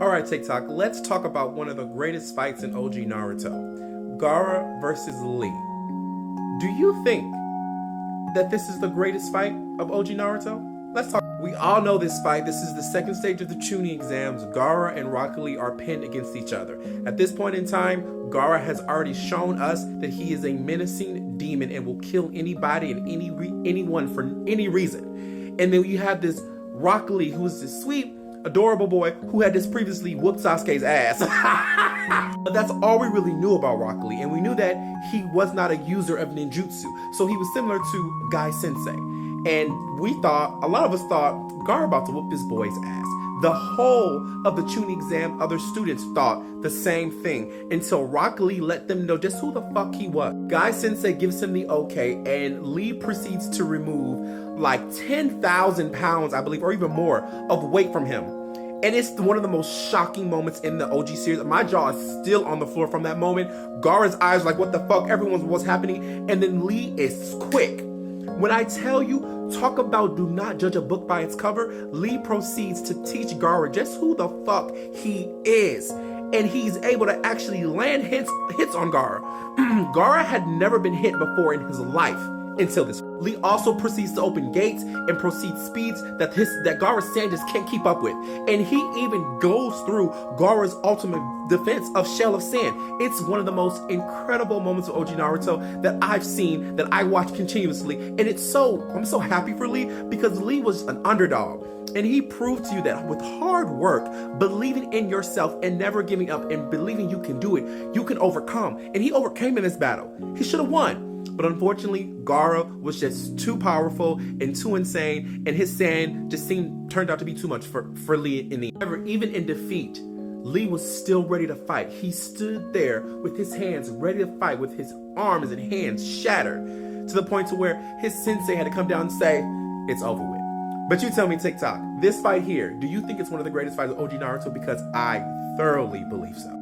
Alright, TikTok, let's talk about one of the greatest fights in OG Naruto. Gaara versus Lee. Do you think that this is the greatest fight of OG Naruto? Let's talk. We all know this fight. This is the second stage of the Chunin exams. Gaara and Rock Lee are pinned against each other. At this point in time, Gaara has already shown us that he is a menacing demon and will kill anybody and anyone for any reason. And then you have this Rock Lee, who is this sweet, adorable boy who had just previously whooped Sasuke's ass. But that's all we really knew about Rock Lee, and we knew that he was not a user of ninjutsu, so he was similar to Guy Sensei. And we thought, a lot of us thought, Gaara about to whoop this boy's ass. The whole of the Chunin exam, other students thought the same thing until Rock Lee let them know just who the fuck he was. Guy Sensei gives him the okay, and Lee proceeds to remove like 10,000 pounds, I believe, or even more of weight from him. And it's one of the most shocking moments in the OG series. My jaw is still on the floor from that moment. Gaara's eyes like, what the fuck? Everyone's what's happening? And then Lee is quick. When I tell you, talk about do not judge a book by its cover, Lee proceeds to teach Gaara just who the fuck he is. And he's able to actually land hits on Gaara. Gaara had never been hit before in his life until this. Lee also proceeds to open gates and proceeds speeds that Gaara's sand just can't keep up with. And he even goes through Gaara's ultimate defense of Shell of Sand. It's one of the most incredible moments of OG Naruto that I've seen, that I watch continuously. And I'm so happy for Lee, because Lee was an underdog. And he proved to you that with hard work, believing in yourself and never giving up and believing you can do it, you can overcome. And he overcame in this battle. He should have won. But unfortunately, Gaara was just too powerful and too insane, and his sand just turned out to be too much for Lee in the end. However, even in defeat, Lee was still ready to fight. He stood there with his hands ready to fight, with his arms and hands shattered, to the point to where his sensei had to come down and say, it's over with. But you tell me, TikTok, this fight here, do you think it's one of the greatest fights of OG Naruto? Because I thoroughly believe so.